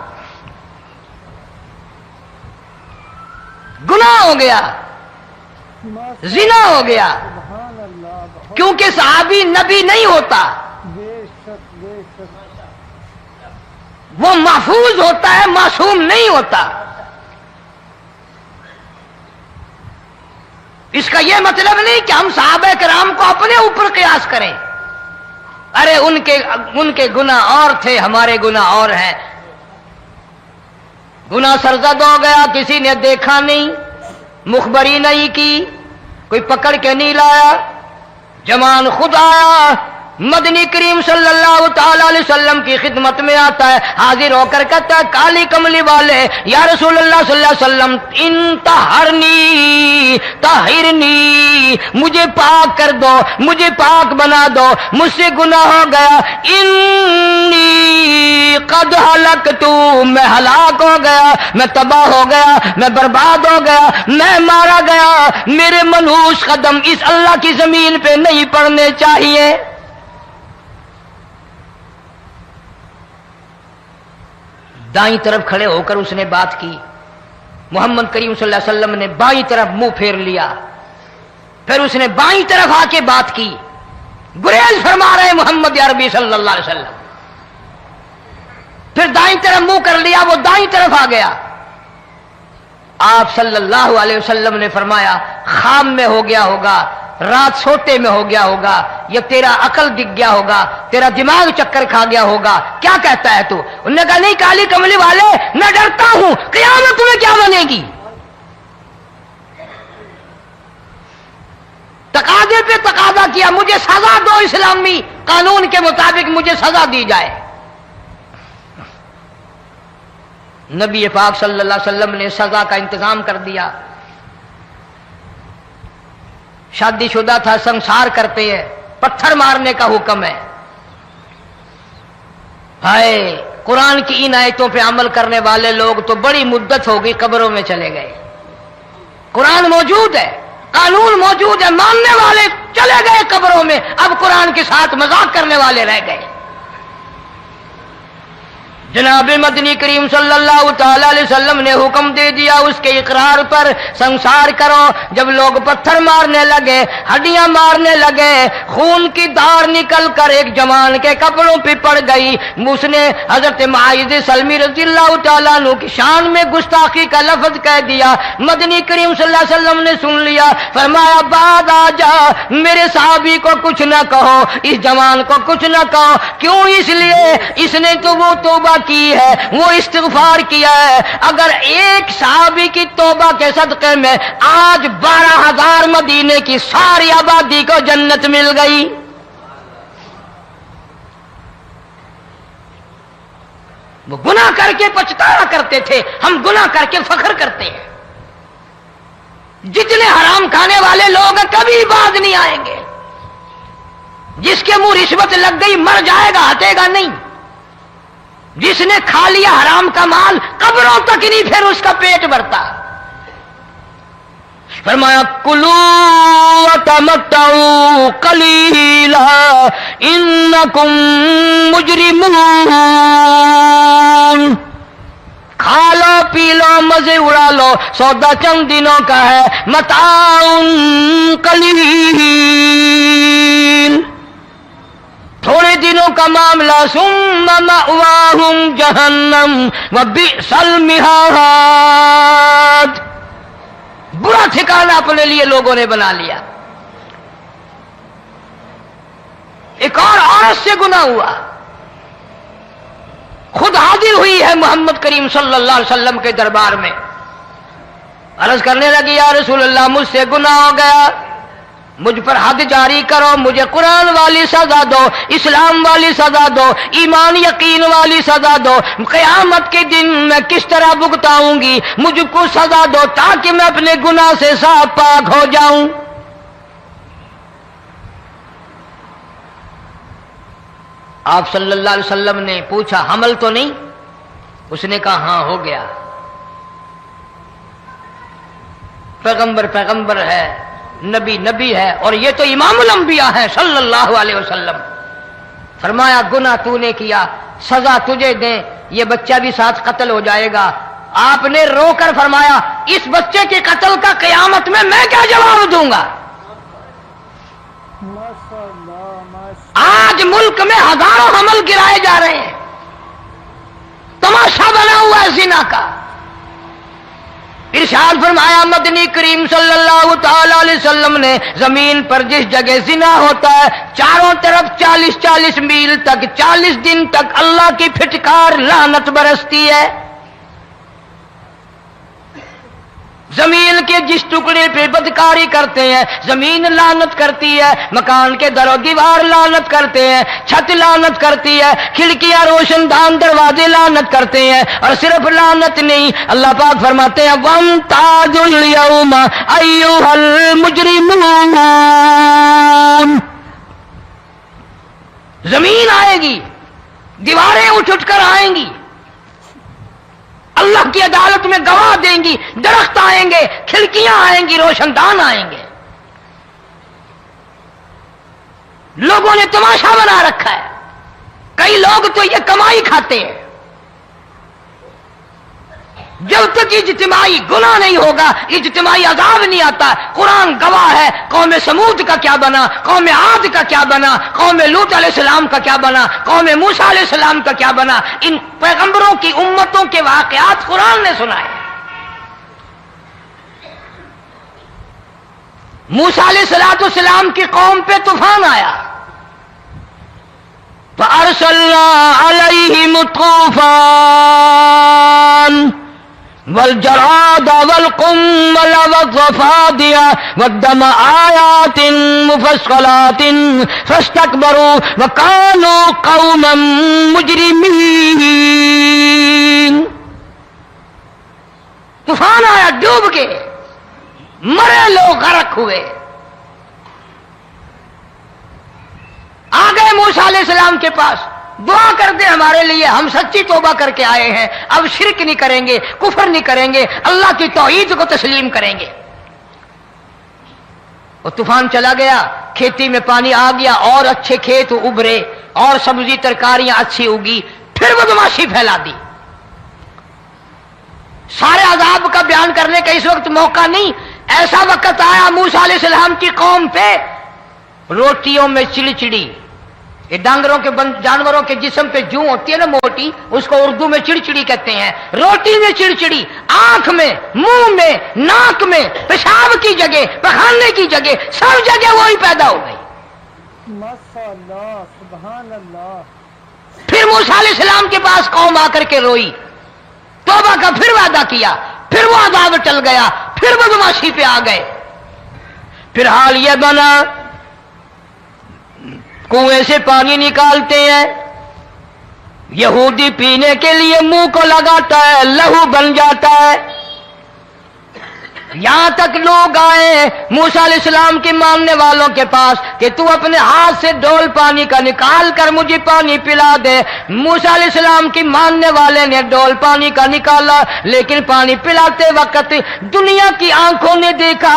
گناہ ہو گیا, زنا ہو گیا, کیونکہ صحابی نبی نہیں ہوتا, وہ محفوظ ہوتا ہے, معصوم نہیں ہوتا. اس کا یہ مطلب نہیں کہ ہم صحابہ کرام کو اپنے اوپر قیاس کریں. ارے ان کے گناہ اور تھے، ہمارے گناہ اور ہیں. گناہ سرزد ہو گیا، کسی نے دیکھا نہیں، مخبری نہیں کی، کوئی پکڑ کے نہیں لایا. جوان خود آیا، مدنی کریم صلی اللہ تعالی علیہ وسلم کی خدمت میں آتا ہے، حاضر ہو کر کہتا ہے کالی کملی والے یا رسول اللہ صلی اللہ علیہ وسلم انتہرنی طہرنی، مجھے پاک کر دو، مجھے پاک بنا دو، مجھ سے گناہ ہو گیا. انی قد ہلکت، میں ہلاک ہو گیا، میں تباہ ہو گیا، میں برباد ہو گیا، میں مارا گیا. میرے منحوس قدم اس اللہ کی زمین پہ نہیں پڑنے چاہیے. دائیں طرف کھڑے ہو کر اس نے بات کی. محمد کریم صلی اللہ علیہ وسلم نے بائیں طرف منہ پھیر لیا، پھر اس نے بائیں طرف آ کے بات کی. گریز فرما رہے محمد عربی صلی اللہ علیہ وسلم. پھر دائیں طرف منہ کر لیا، وہ دائیں طرف آ گیا. آپ صلی اللہ علیہ وسلم نے فرمایا خام میں ہو گیا ہوگا، رات سوتے میں ہو گیا ہوگا، یا تیرا عقل دکھ گیا ہوگا، تیرا دماغ چکر کھا گیا ہوگا، کیا کہتا ہے تو؟ انہوں نے کہا نہیں کالی کملی والے، میں ڈرتا ہوں قیامت تمہیں کیا بنے گی. تقاضے پہ تقاضا کیا، مجھے سزا دو، اسلامی قانون کے مطابق مجھے سزا دی جائے. نبی پاک صلی اللہ علیہ وسلم نے سزا کا انتظام کر دیا. شادی شدہ تھا، سنسار کرتے ہیں، پتھر مارنے کا حکم ہے. ہائے قرآن کی ان آیتوں پہ عمل کرنے والے لوگ تو بڑی مدت ہو گئی قبروں میں چلے گئے. قرآن موجود ہے، قانون موجود ہے، ماننے والے چلے گئے قبروں میں، اب قرآن کے ساتھ مذاق کرنے والے رہ گئے. جناب مدنی کریم صلی اللہ تعالی علیہ وسلم نے حکم دے دیا اس کے اقرار پر سنسار کرو. جب لوگ پتھر مارنے لگے، ہڈیاں مارنے لگے، خون کی دھار نکل کر ایک جوان کے کپڑوں پہ پڑ گئی. اس نے حضرت معاذ سلمی رضی اللہ تعالیٰ عنہ کی شان میں گستاخی کا لفظ کہہ دیا. مدنی کریم صلی اللہ علیہ وسلم نے سن لیا، فرمایا بعد آ جا، میرے صحابی کو کچھ نہ کہو، اس جوان کو کچھ نہ کہو. کیوں؟ اس لیے اس نے تو وہ توبہ کی ہے، وہ استغفار کیا ہے. اگر ایک صحابی کی توبہ کے صدقے میں آج 12,000 مدینے کی ساری آبادی کو جنت مل گئی. وہ گناہ کر کے پچھتایا کرتے تھے، ہم گناہ کر کے فخر کرتے ہیں. جتنے حرام کھانے والے لوگ ہیں کبھی باز نہیں آئیں گے. جس کے منہ رشوت لگ گئی مر جائے گا، ہٹے گا نہیں. جس نے کھا لیا حرام کا مال قبروں تک نہیں پھر اس کا پیٹ بھرتا. فرمایا کلو وتمتعوا قلیلا انکم مجرمون، کھا لو پی لو مزے اڑا لو، سودا چند دنوں کا ہے، متاع قلیل، تھوڑے دنوں کا معاملہ. ثم مأواہم جہنم وبئس المہاد، برا ٹھکانہ اپنے لیے لوگوں نے بنا لیا. ایک اور عورت سے گناہ ہوا، خود حاضر ہوئی ہے محمد کریم صلی اللہ علیہ وسلم کے دربار میں، عرض کرنے لگی یا رسول اللہ مجھ سے گناہ ہو گیا، مجھ پر حد جاری کرو، مجھے قرآن والی سزا دو، اسلام والی سزا دو، ایمان یقین والی سزا دو. قیامت کے دن میں کس طرح بھگتاؤں گی، مجھ کو سزا دو تاکہ میں اپنے گناہ سے صاف پاک ہو جاؤں. آپ صلی اللہ علیہ وسلم نے پوچھا حمل تو نہیں؟ اس نے کہا ہاں ہو گیا. پیغمبر ہے، نبی ہے، اور یہ تو امام الانبیاء ہے صلی اللہ علیہ وسلم. فرمایا گناہ تو نے کیا، سزا تجھے دیں، یہ بچہ بھی ساتھ قتل ہو جائے گا. آپ نے رو کر فرمایا اس بچے کے قتل کا قیامت میں کیا جواب دوں گا؟ آج ملک میں ہزاروں حمل گرائے جا رہے ہیں، تماشا بنا ہوا ہے زنا کا. ارشاد فرمایا مدنی کریم صلی اللہ تعالی علیہ وسلم نے زمین پر جس جگہ زنا ہوتا ہے چاروں طرف 40 میل تک 40 دن تک اللہ کی پھٹکار لعنت برستی ہے. زمین کے جس ٹکڑے پہ بدکاری کرتے ہیں زمین لعنت کرتی ہے, مکان کے در و دیوار لعنت کرتے ہیں, چھت لعنت کرتی ہے, کھڑکیاں روشن دان دروازے لعنت کرتے ہیں. اور صرف لعنت نہیں, اللہ پاک فرماتے ہیں وَامْتَازُوا الْيَوْمَ أَيُّهَا الْمُجْرِمُونَ. زمین آئے گی, دیواریں اٹھ کر آئیں گی, اللہ کی عدالت میں گواہ دیں گی, درخت آئیں گے, کھڑکیاں آئیں گی, روشن دان آئیں گے. لوگوں نے تماشا بنا رکھا ہے, کئی لوگ تو یہ کمائی کھاتے ہیں. جب تک اجتماعی گناہ نہیں ہوگا اجتماعی عذاب نہیں آتا. قرآن گواہ ہے, قوم سمود کا کیا بنا, قوم عاد کا کیا بنا, قوم لوط علیہ السلام کا کیا بنا, قوم موسیٰ علیہ السلام کا کیا بنا. ان پیغمبروں کی امتوں کے واقعات قرآن نے سنائے. موسیٰ علیہ السلام کی قوم پہ طوفان آیا, فَأَرْسَلْنَا عَلَيْهِمُ الطُّوفَانَ والجراد والقمل والضفادع والدم آيات مفصلات فاستكبروا وكانوا قوما مجرمين. طوفان آیا, ڈوب گئے, مرے لوگ, غرق ہوئے. آ گئے موسیٰ علیہ السلام کے پاس, دعا کر دے ہمارے لیے, ہم سچی توبہ کر کے آئے ہیں, اب شرک نہیں کریں گے, کفر نہیں کریں گے, اللہ کی توحید کو تسلیم کریں گے. اور طوفان چلا گیا, کھیتی میں پانی آ گیا, اور اچھے کھیت ابھرے, اور سبزی ترکاریاں اچھی اگی. پھر بدماشی پھیلا دی. سارے عذاب کا بیان کرنے کا اس وقت موقع نہیں. ایسا وقت آیا موسیٰ علیہ السلام کی قوم پہ, روٹیوں میں چڑچڑی. یہ ڈانگروں کے جانوروں کے جسم پہ جوں ہوتی ہے نا موٹی, اس کو اردو میں چڑچڑی کہتے ہیں. روٹی میں چڑچڑی, آنکھ میں, منہ میں, ناک میں, پیشاب کی جگہ, پخانے کی جگہ, سب جگہ وہی پیدا ہو گئی. ماشاءاللہ, سبحان اللہ. پھر موسیٰ علیہ السلام کے پاس قوم آ کر کے روئی, توبہ کا پھر وعدہ کیا, پھر وہ عذاب ٹل گیا, پھر بدماشی پہ آ گئے. پھر حال یہ بنا, کنویں سے پانی نکالتے ہیں, یہودی پینے کے لیے منہ کو لگاتا ہے, لہو بن جاتا ہے. یہاں تک لوگ آئے موسیٰ علیہ السلام کے ماننے والوں کے پاس کہ تو اپنے ہاتھ سے ڈول پانی کا نکال کر مجھے پانی پلا دے. موسیٰ علیہ السلام کی ماننے والے نے ڈول پانی کا نکالا, لیکن پانی پلاتے وقت دنیا کی آنکھوں نے دیکھا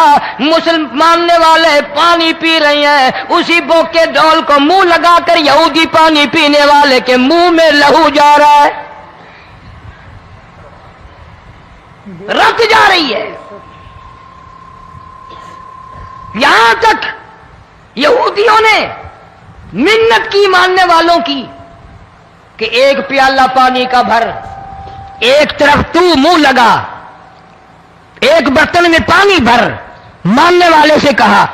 ماننے والے پانی پی رہے ہیں, اسی بوک کے ڈول کو منہ لگا کر یہودی پانی پینے والے کے منہ میں لہو جا رہا ہے, رت جا رہی ہے. یہاں تک یہودیوں نے منت کی ماننے والوں کی کہ ایک پیالہ پانی کا بھر, ایک طرف تو منہ لگا, ایک برتن میں پانی بھر. ماننے والے سے کہا,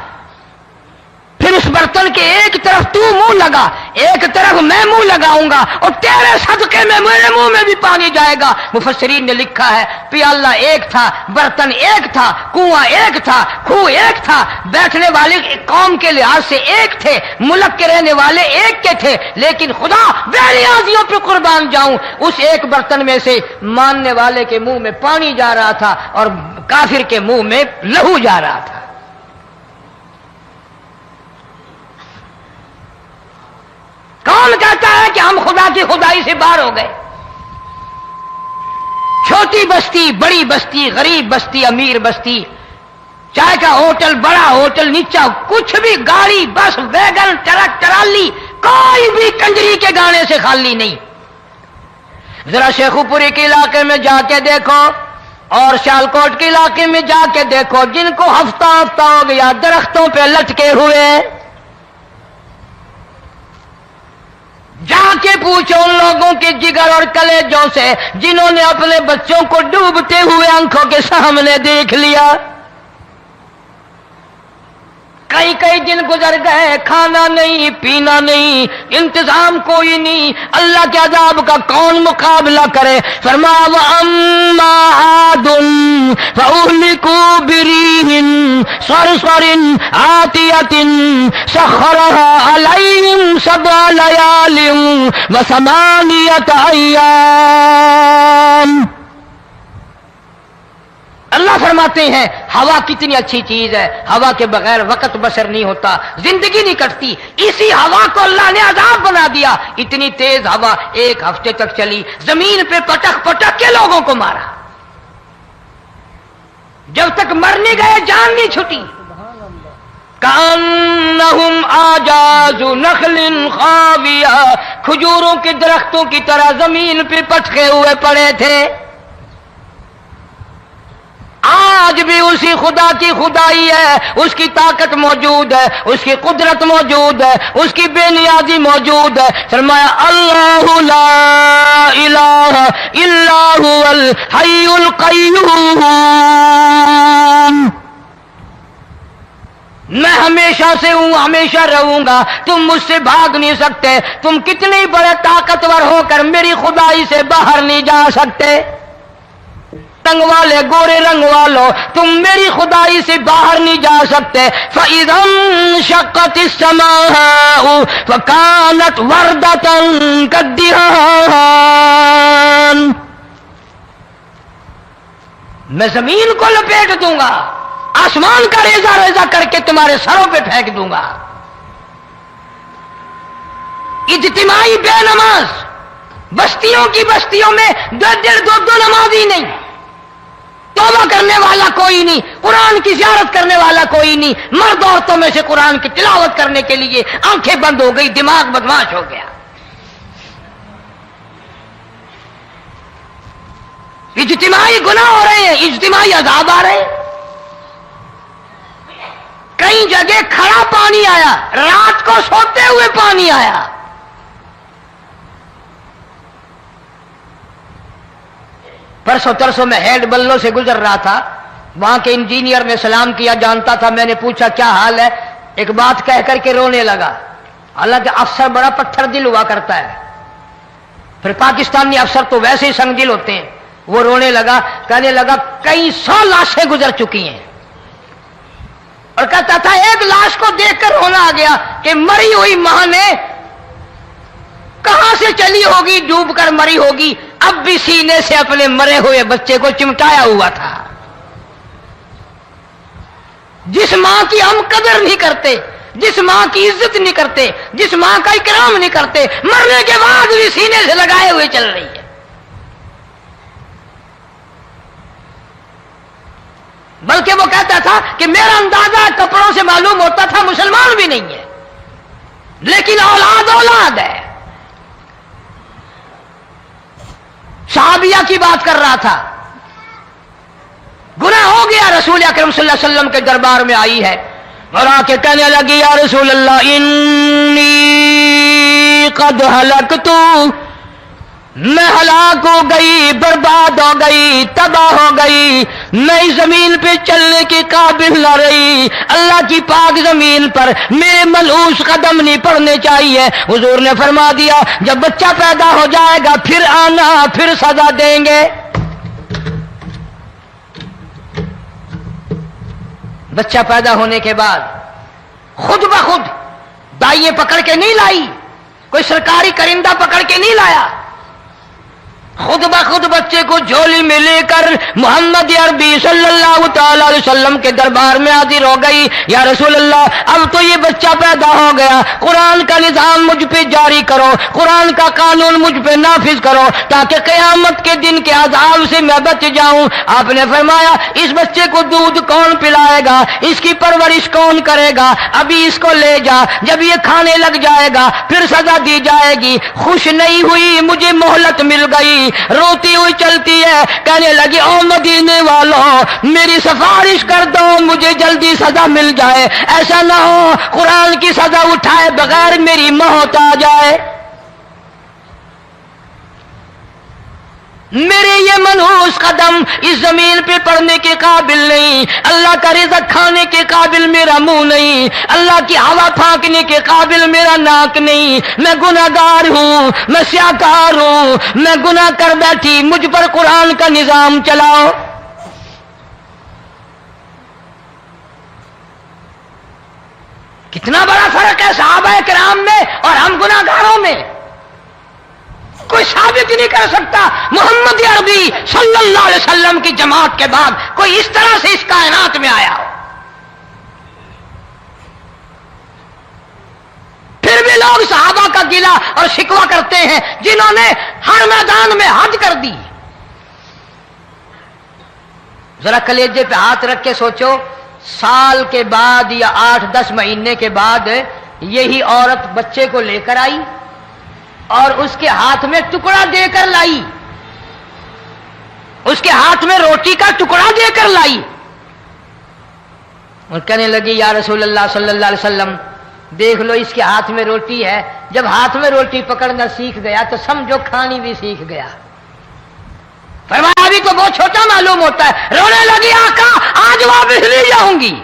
پھر اس برتن کے ایک طرف تو منہ لگا, ایک طرف میں منہ لگاؤں گا, اور تیرے صدقے میں میرے منہ میں بھی پانی جائے گا. مفسرین نے لکھا ہے پیالہ ایک تھا, برتن ایک تھا, کنواں ایک تھا, کھو ایک تھا, بیٹھنے والے قوم کے لحاظ سے ایک تھے, ملک کے رہنے والے ایک کے تھے, لیکن خدا بے نیازیوں پہ قربان جاؤں, اس ایک برتن میں سے ماننے والے کے منہ میں پانی جا رہا تھا اور کافر کے منہ میں لہو جا رہا تھا. کون کہتا ہے کہ ہم خدا کی خدائی سے باہر ہو گئے؟ چھوٹی بستی, بڑی بستی, غریب بستی, امیر بستی, چائے کا ہوٹل, بڑا ہوٹل, نیچا کچھ بھی, گاڑی, بس, ویگن, ٹرک, ٹرالی, کوئی بھی کنجری کے گانے سے خالی نہیں. ذرا شیخو پوری کے علاقے میں جا کے دیکھو اور سیالکوٹ کے علاقے میں جا کے دیکھو, جن کو ہفتہ ہفتہ ہو گیا درختوں پہ لٹکے ہوئے, جا کے پوچھو ان لوگوں کے جگر اور کلیجوں سے جنہوں نے اپنے بچوں کو ڈوبتے ہوئے آنکھوں کے سامنے دیکھ لیا. کئی کئی دن گزر گئے، کھانا نہیں، پینا نہیں، انتظام کوئی نہیں، اللہ کے عذاب کا کون مقابلہ کرے؟ فرمایا وَأَمَّا عَادٌ فَأُهْلِكُوا بِرِيحٍ صَرْصَرٍ عَاتِيَةٍ سَخَّرَهَا عَلَيْهِمْ سَبْعَ لَيَالٍ وَثَمَانِيَةَ أَيَّامٍ. اللہ فرماتے ہیں ہوا کتنی اچھی چیز ہے، ہوا کے بغیر وقت بسر نہیں ہوتا، زندگی نہیں کٹتی. اسی ہوا کو اللہ نے عذاب بنا دیا. اتنی تیز ہوا 1 ہفتے تک چلی، زمین پہ پٹک پٹک کے لوگوں کو مارا. جب تک مر نہیں گئے جان نہیں چھٹی. کأنہم اعجاز نخل خاویہ، کھجوروں کے درختوں کی طرح زمین پہ پٹکے ہوئے پڑے تھے. آج بھی اسی خدا کی خدائی ہے، اس کی طاقت موجود ہے، اس کی قدرت موجود ہے، اس کی بے نیازی موجود ہے. فرمایا اللہ لا الہ الا هو الحی القیوم. میں ہمیشہ سے ہوں، ہمیشہ رہوں گا، تم مجھ سے بھاگ نہیں سکتے. تم کتنے بڑے طاقتور ہو کر میری خدائی سے باہر نہیں جا سکتے. رنگ والے، گورے رنگ والو، تم میری خدائی سے باہر نہیں جا سکتے. فَإِذَا انشَقَّتِ السَّمَاءُ فَكَانَتْ وَرْدَةً كَالدِّهَانِ. میں زمین کو لپیٹ دوں گا، آسمان کا ریزہ ریزہ کر کے تمہارے سروں پہ پھینک دوں گا. اجتماعی بے نماز، بستیوں کی بستیوں میں 2 نمازی نہیں، توبہ کرنے والا کوئی نہیں، قرآن کی زیارت کرنے والا کوئی نہیں. مرد عورتوں میں سے قرآن کی تلاوت کرنے کے لیے آنکھیں بند ہو گئی، دماغ بدماش ہو گیا. اجتماعی گناہ ہو رہے ہیں، اجتماعی عذاب آ رہے ہیں. کئی جگہ کھڑا پانی آیا، رات کو سوتے ہوئے پانی آیا. پرسوں ترسوں میں ہیڈ بلوں سے گزر رہا تھا، وہاں کے انجینئر نے سلام کیا، جانتا تھا. میں نے پوچھا کیا حال ہے؟ ایک بات کہہ کر کے رونے لگا. حالانکہ افسر بڑا پتھر دل ہوا کرتا ہے، پھر پاکستانی افسر تو ویسے ہی سنگ دل ہوتے ہیں. وہ رونے لگا، کہنے لگا کئی 100 لاشیں گزر چکی ہیں. اور کہتا تھا ایک لاش کو دیکھ کر رونا آ گیا کہ مری ہوئی ماں نے کہاں سے چلی ہوگی، ڈوب کر مری ہوگی، اب بھی سینے سے اپنے مرے ہوئے بچے کو چمٹایا ہوا تھا. جس ماں کی ہم قدر نہیں کرتے، جس ماں کی عزت نہیں کرتے، جس ماں کا اکرام نہیں کرتے، مرنے کے بعد بھی سینے سے لگائے ہوئے چل رہی ہے. بلکہ وہ کہتا تھا کہ میرا اندازہ کپڑوں سے معلوم ہوتا تھا مسلمان بھی نہیں ہے، لیکن اولاد اولاد ہے. صحابیہ کی بات کر رہا تھا، گناہ ہو گیا، رسول اکرم صلی اللہ علیہ وسلم کے دربار میں آئی ہے اور آ کے کہنے لگی یا رسول اللہ انی قد ہلکت، میں ہلاک ہو گئی، برباد ہو گئی، تباہ ہو گئی، میں اس زمین پہ چلنے کے قابل نہ رہی. اللہ کی پاک زمین پر میرے ملعوس قدم نہیں پڑنے چاہیے. حضور نے فرما دیا جب بچہ پیدا ہو جائے گا پھر آنا، پھر سزا دیں گے. بچہ پیدا ہونے کے بعد خود بخود دائیں پکڑ کے نہیں لائی، کوئی سرکاری کرندہ پکڑ کے نہیں لایا، خود بخود بچے کو جھولی میں لے کر محمد عربی صلی اللہ تعالی علیہ وسلم کے دربار میں حاضر ہو گئی. یا رسول اللہ اب تو یہ بچہ پیدا ہو گیا، قرآن کا نظام مجھ پہ جاری کرو، قرآن کا قانون مجھ پہ نافذ کرو تاکہ قیامت کے دن کے عذاب سے میں بچ جاؤں. آپ نے فرمایا اس بچے کو دودھ کون پلائے گا، اس کی پرورش کون کرے گا، ابھی اس کو لے جا، جب یہ کھانے لگ جائے گا پھر سزا دی جائے گی. خوش نہیں ہوئی، مجھے مہلت مل گئی، روتی ہوئی چلتی ہے، کہنے لگی او مدینے والوں میری سفارش کر دو، مجھے جلدی سزا مل جائے، ایسا نہ ہو قرآن کی سزا اٹھائے بغیر میری موت آ جائے. میرے یہ منحوس قدم اس زمین پہ پڑنے کے قابل نہیں، اللہ کا رزق کھانے کے قابل میرا منہ نہیں، اللہ کی ہوا پھانکنے کے قابل میرا ناک نہیں، میں گناہگار ہوں، میں سیاکار ہوں، میں گناہ کر بیٹھی، مجھ پر قرآن کا نظام چلاؤ۔ کتنا بڑا فرق ہے صحابہ کرام میں اور ہم گناہگاروں میں، کوئی ثابت نہیں کر سکتا محمد عربی صلی اللہ علیہ وسلم کی جماعت کے بعد کوئی اس طرح سے اس کائنات میں آیا ہو۔ پھر بھی لوگ صحابہ کا گلہ اور شکوہ کرتے ہیں جنہوں نے ہر میدان میں حج کر دی۔ ذرا کلیجے پہ ہاتھ رکھ کے سوچو، سال کے بعد یا 8-10 مہینے کے بعد یہی عورت بچے کو لے کر آئی اور اس کے ہاتھ میں ٹکڑا دے کر لائی، اس کے ہاتھ میں روٹی کا ٹکڑا دے کر لائی اور کہنے لگی یا رسول اللہ صلی اللہ علیہ وسلم دیکھ لو اس کے ہاتھ میں روٹی ہے۔ جب ہاتھ میں روٹی پکڑنا سیکھ گیا تو سمجھو کھانی بھی سیکھ گیا۔ فرمایا ابھی تو بہت چھوٹا معلوم ہوتا ہے۔ رونے لگی آقا آج واپس نہیں جاؤں گی۔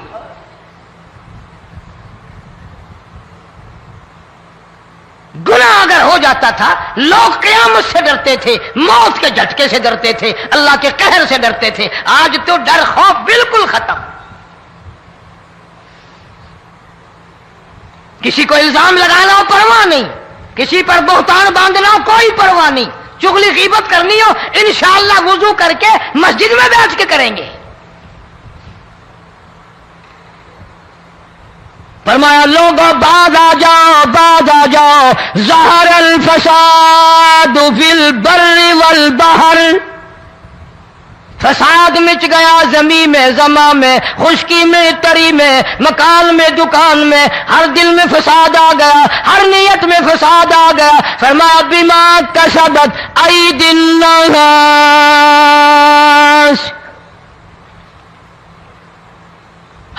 گناہ اگر ہو جاتا تھا لوگ قیامت سے ڈرتے تھے، موت کے جھٹکے سے ڈرتے تھے، اللہ کے قہر سے ڈرتے تھے، آج تو ڈر خوف بالکل ختم۔ کسی کو الزام لگانا ہو پرواہ نہیں، کسی پر بہتان باندھنا ہو کوئی پرواہ نہیں، چغلی غیبت کرنی ہو انشاءاللہ وضو کر کے مسجد میں بیٹھ کے کریں گے۔ فرمایا لوگوں بعد آ جاؤ ظہر الفساد فی البر والبحر، فساد مچ گیا زمین میں، زماں میں، خشکی میں، تری میں، مکان میں، دکان میں، ہر دل میں فساد آ گیا، ہر نیت میں فساد آ گیا۔ فرمایا بما کسبت ایدی الناس،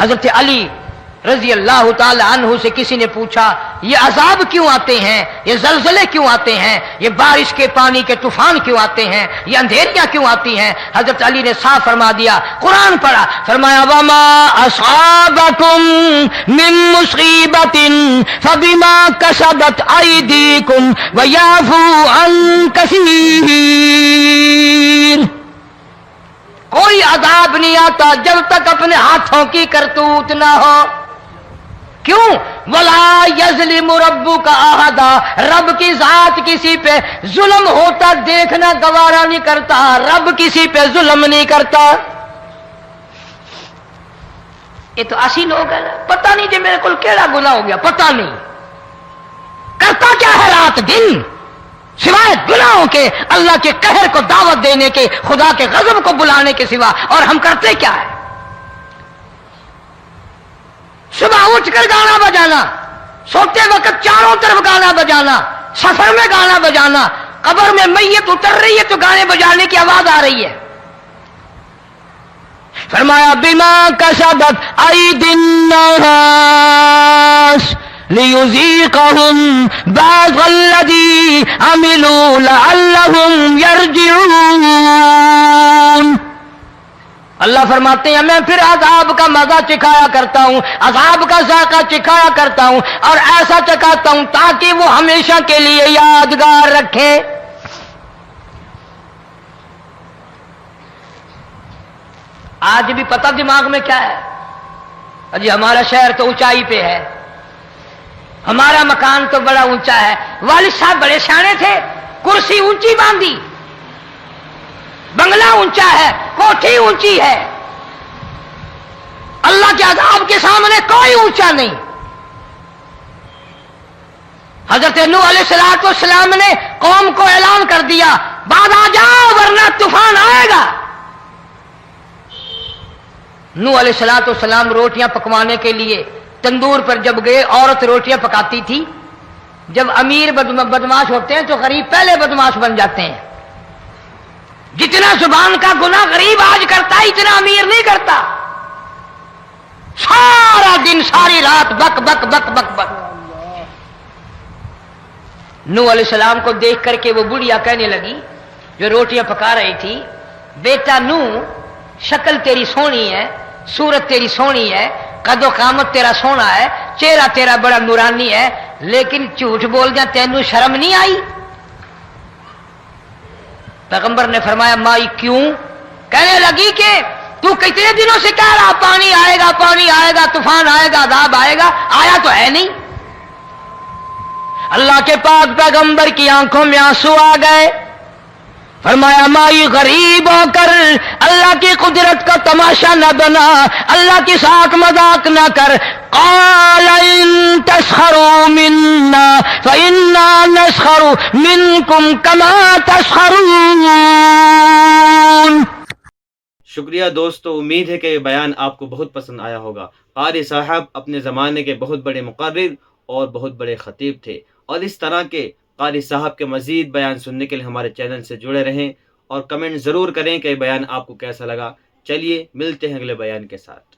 حضرت علی رضی اللہ تعالی عنہ سے کسی نے پوچھا یہ عذاب کیوں آتے ہیں، یہ زلزلے کیوں آتے ہیں، یہ بارش کے پانی کے طوفان کیوں آتے ہیں، یہ اندھیریاں کیوں آتی ہیں؟ حضرت علی نے صاف فرما دیا، قرآن پڑھا، فرمایا وما اصابکم من مصیبت فبما کسبت ایدیکم ویعفو عن کثیر۔ کوئی عذاب نہیں آتا جب تک اپنے ہاتھوں کی کرتوت نہ ہو۔ کیوں؟ ولا یظلم ربک احدا، رب کی ذات کسی پہ ظلم ہوتا دیکھنا گوارا نہیں کرتا، رب کسی پہ ظلم نہیں کرتا۔ یہ تو اسی لوگ ہیں، پتہ نہیں جی میرے کو کیڑا گناہ ہو گیا، پتہ نہیں کرتا کیا ہے رات دن سوائے گناہوں کے، اللہ کے قہر کو دعوت دینے کے، خدا کے غضب کو بلانے کے سوا، اور ہم کرتے کیا ہے؟ صبح اٹھ کر گانا بجانا، سوتے وقت چاروں طرف گانا بجانا، سفر میں گانا بجانا، قبر میں میت اتر رہی ہے تو گانے بجانے کی آواز آ رہی ہے۔ فرمایا بما کسبت ایدی الناس لیذیقہم بعض الذی عملوا لعلہم یرجعون۔ اللہ فرماتے ہیں میں پھر عذاب کا مزہ چکھایا کرتا ہوں، عذاب کا ذائقہ چکھایا کرتا ہوں، اور ایسا چکھاتا ہوں تاکہ وہ ہمیشہ کے لیے یادگار رکھے۔ آج بھی پتہ دماغ میں کیا ہے؟ جی ہمارا شہر تو اونچائی پہ ہے، ہمارا مکان تو بڑا اونچا ہے، والد صاحب بڑے سیانے تھے، کرسی اونچی باندھی، بنگلہ اونچا ہے، کوٹھی اونچی ہے، اللہ کے عذاب کے سامنے کوئی اونچا نہیں۔ حضرت نوح علیہ السلام نے قوم کو اعلان کر دیا بعد آ جاؤ ورنہ طوفان آئے گا۔ نوح علیہ السلام روٹیاں پکوانے کے لیے تندور پر جب گئے، عورت روٹیاں پکاتی تھی۔ جب امیر بدماش ہوتے ہیں تو غریب پہلے بدماش بن جاتے ہیں۔ جتنا زبان کا گناہ غریب آج کرتا ہے اتنا امیر نہیں کرتا۔ سارا دن ساری رات بک بک بک بک بک۔ نوح علیہ السلام کو دیکھ کر کے وہ بڑھیا کہنے لگی جو روٹیاں پکا رہی تھی، بیٹا نو شکل تیری سونی ہے، صورت تیری سونی ہے، قد و قامت تیرا سونا ہے، چہرہ تیرا بڑا نورانی ہے، لیکن جھوٹ بول دیا تینوں شرم نہیں آئی؟ پیغمبر نے فرمایا مائی کیوں؟ کہنے لگی کہ تو کتنے دنوں سے کہہ رہا پانی آئے گا، پانی آئے گا، طوفان آئے گا، عذاب آئے گا، آیا تو ہے نہیں۔ اللہ کے پاک پیغمبر کی آنکھوں میں آنسو آ گئے، فرمایا مائی غریب ہو کر اللہ کی قدرت کا تماشا نہ بنا، اللہ کی ساتھ مذاق نہ کر۔ قال ان تسخروا منا فإنا نسخر منكم كما تسخرون۔ شکریہ دوستو، امید ہے کہ یہ بیان آپ کو بہت پسند آیا ہوگا۔ قاری صاحب اپنے زمانے کے بہت بڑے مقرر اور بہت بڑے خطیب تھے، اور اس طرح کے قاری صاحب کے مزید بیان سننے کے لیے ہمارے چینل سے جڑے رہیں اور کمنٹ ضرور کریں کہ یہ بیان آپ کو کیسا لگا۔ چلیے ملتے ہیں اگلے بیان کے ساتھ۔